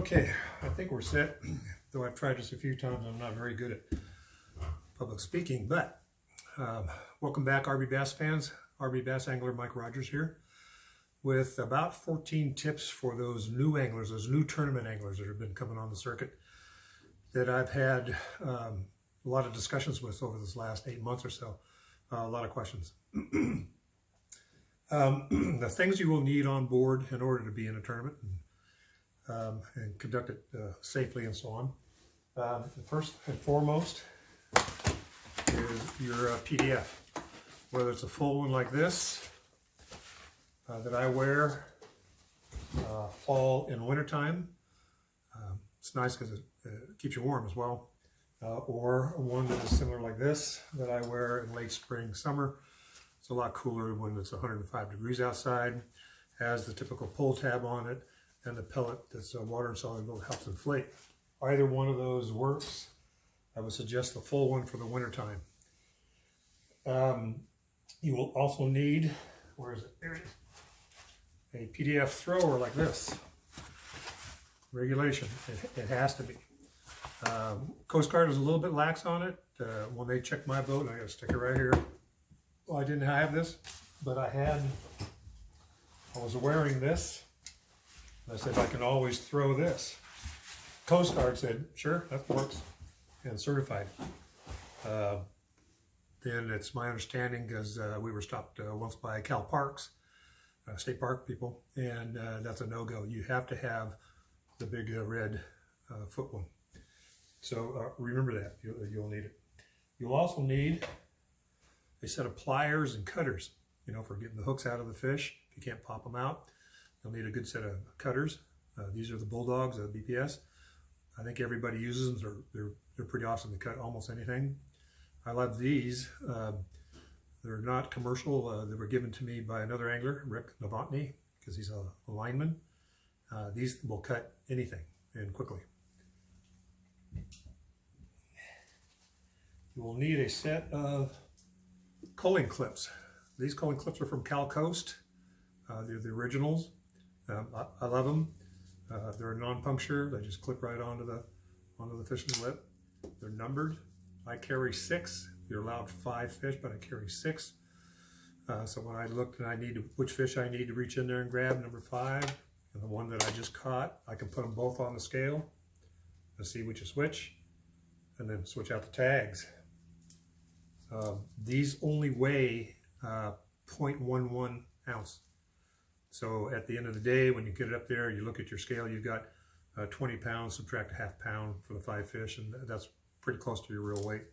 Okay, I think we're set, though I've tried this a few times. I'm not very good at public speaking, but welcome back, RB Bass fans. RB Bass angler Mike Rogers here with about 14 tips for those new anglers, those new tournament anglers that have been coming on the circuit that I've had a lot of discussions with over this last 8 months or so. A lot of questions. The things you will need on board in order to be in a tournament and conduct it safely and so on. The first and foremost is your PDF, whether it's a full one like this that I wear fall and winter time. It's nice because it keeps you warm as well. Or one that is similar like this that I wear in late spring, summer. It's a lot cooler when it's 105 degrees outside. Has the typical pull tab on it, and the pellet that's water insoluble helps inflate. Either one of those works. I would suggest the full one for the winter time. You will also need, where is it? There it is. A PDF thrower like this. Regulation, it has to be. Coast Guard is a little bit lax on it. When they check my boat, I got a sticker right here. Well, I didn't have this, but I was wearing this. I said, I can always throw this. Coast Guard said, sure, that works, and certified. Then it's my understanding, because we were stopped once by Cal Parks, state park people, and that's a no-go. You have to have the big red foot one. So remember that, you'll need it. You'll also need a set of pliers and cutters, you know, for getting the hooks out of the fish. If you can't pop them out, you'll need a good set of cutters. These are the Bulldogs, BPS. I think everybody uses them. They're pretty awesome to cut almost anything. I love these. They're not commercial. They were given to me by another angler, Rick Novotny, because he's a lineman. These will cut anything, and quickly. You will need a set of culling clips. These culling clips are from Cal Coast. They're the originals. I love them. They're a non-puncture. They just clip right onto the fishing lip. They're numbered. I carry 6. You're allowed 5 fish, but I carry 6. So when I looked and which fish I need to reach in there and grab, number 5, and the one that I just caught, I can put them both on the scale and see which is which, and then switch out the tags. These only weigh 0.11 ounce. So at the end of the day, when you get it up there, you look at your scale, you've got 20 pounds, subtract a ½ pound for the 5 fish, and that's pretty close to your real weight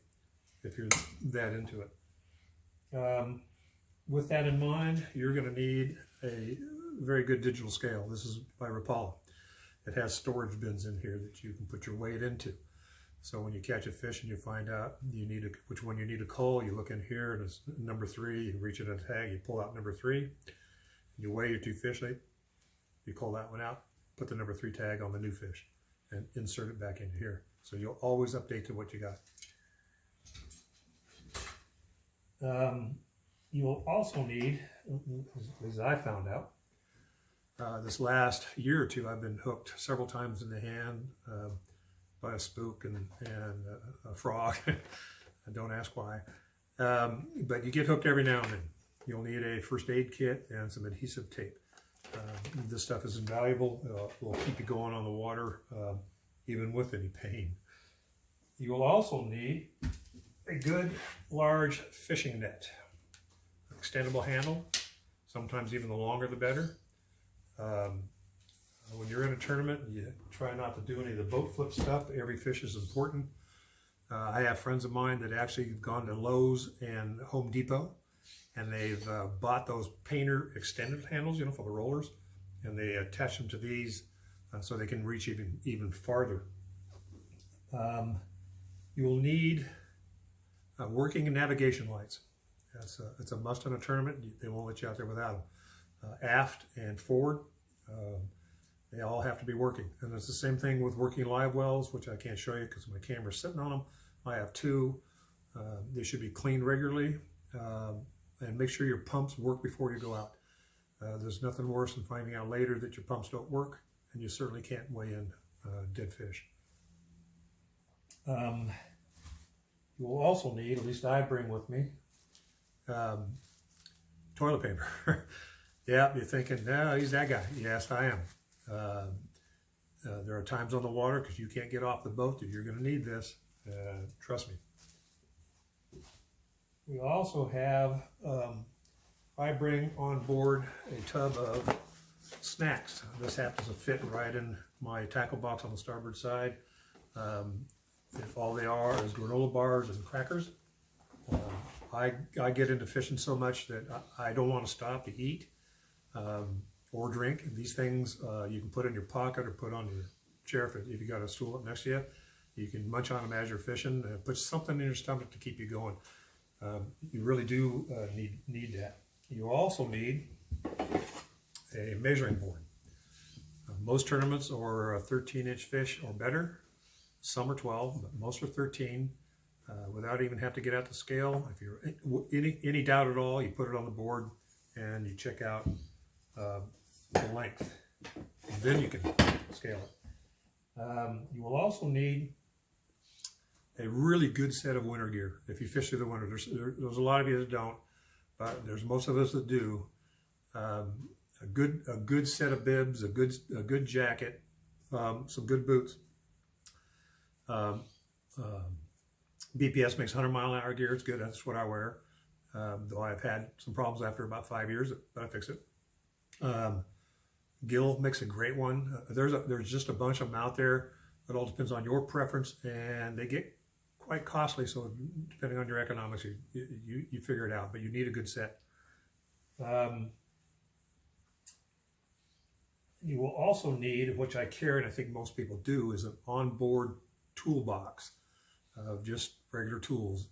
if you're that into it. With that in mind, you're going to need a very good digital scale. This is by Rapala. It has storage bins in here that you can put your weight into. So when you catch a fish and you find out which one you need to cull, you look in here and it's number 3, you reach in a tag, you pull out number 3, you weigh your 2 fish, you cull that one out, put the number 3 tag on the new fish, and insert it back into here. So you'll always update to what you got. You'll also need, as I found out, this last year or two, I've been hooked several times in the hand by a spook and a frog. Don't ask why. But you get hooked every now and then. You'll need a first aid kit and some adhesive tape. This stuff is invaluable. It will keep you going on the water, even with any pain. You will also need a good large fishing net. Extendable handle. Sometimes even the longer the better. When you're in a tournament, you try not to do any of the boat flip stuff. Every fish is important. I have friends of mine that actually have gone to Lowe's and Home Depot, and they've bought those painter extended handles, you know, for the rollers, and they attach them to these so they can reach even farther. You will need working navigation lights. It's a must in a tournament. They won't let you out there without them. Aft and forward. They all have to be working. And it's the same thing with working live wells, which I can't show you because my camera's sitting on them. I have 2. They should be cleaned regularly. And make sure your pumps work before you go out. There's nothing worse than finding out later that your pumps don't work, and you certainly can't weigh in dead fish. You will also need, at least I bring with me, toilet paper. Yeah, you're thinking, no, he's that guy. Yes, I am. There are times on the water, because you can't get off the boat, that you're going to need this. Trust me. We also have, I bring on board a tub of snacks. This happens to fit right in my tackle box on the starboard side. If all they are is granola bars and crackers. I get into fishing so much that I don't want to stop to eat or drink. And these things you can put in your pocket or put on your chair if you got a stool up next to you. You can munch on them as you're fishing. Put something in your stomach to keep you going. You really do need that. You also need a measuring board. Most tournaments are 13-inch fish or better. Some are 12, but most are 13. Without even have to get out the scale. If you're any doubt at all, you put it on the board and you check out the length. And then you can scale it. You will also need a really good set of winter gear if you fish through the winter. There's a lot of you that don't, but there's most of us that do. A good set of bibs, a good jacket, some good boots. BPS makes 100-mile-an-hour gear. It's good. That's what I wear. Though I've had some problems after about 5 years, but I fixed it. Gill makes a great one. There's just a bunch of them out there. It all depends on your preference, and they get quite costly. So depending on your economics, you figure it out. But you need a good set. You will also need, which I carry, and I think most people do, is an onboard toolbox of just regular tools.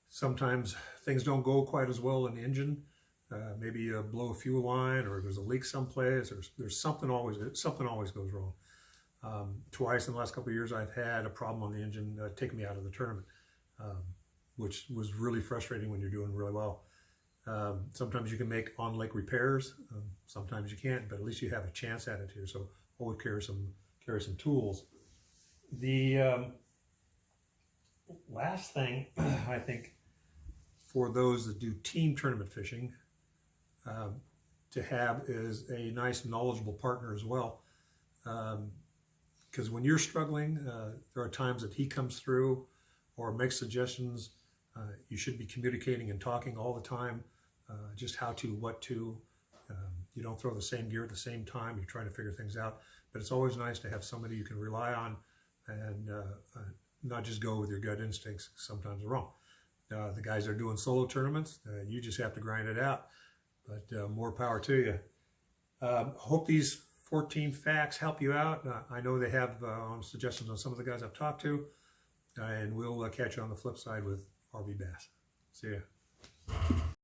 Sometimes things don't go quite as well in the engine. Maybe you blow a fuel line, or there's a leak someplace, or there's something always goes wrong. Twice in the last couple of years, I've had a problem on the engine take me out of the tournament, which was really frustrating when you're doing really well. Sometimes you can make on-lake repairs. Sometimes you can't, but at least you have a chance at it here. So always carry some tools. The last thing I think for those that do team tournament fishing to have is a nice knowledgeable partner as well. Because when you're struggling, there are times that he comes through or makes suggestions. You should be communicating and talking all the time, just how to, what to. You don't throw the same gear at the same time. You're trying to figure things out. But it's always nice to have somebody you can rely on and not just go with your gut instincts. Sometimes they're wrong. The guys that are doing solo tournaments, you just have to grind it out. But more power to you. Hope these 14 facts help you out. I know they have suggestions on some of the guys I've talked to. And we'll catch you on the flip side with RV Bass. See ya.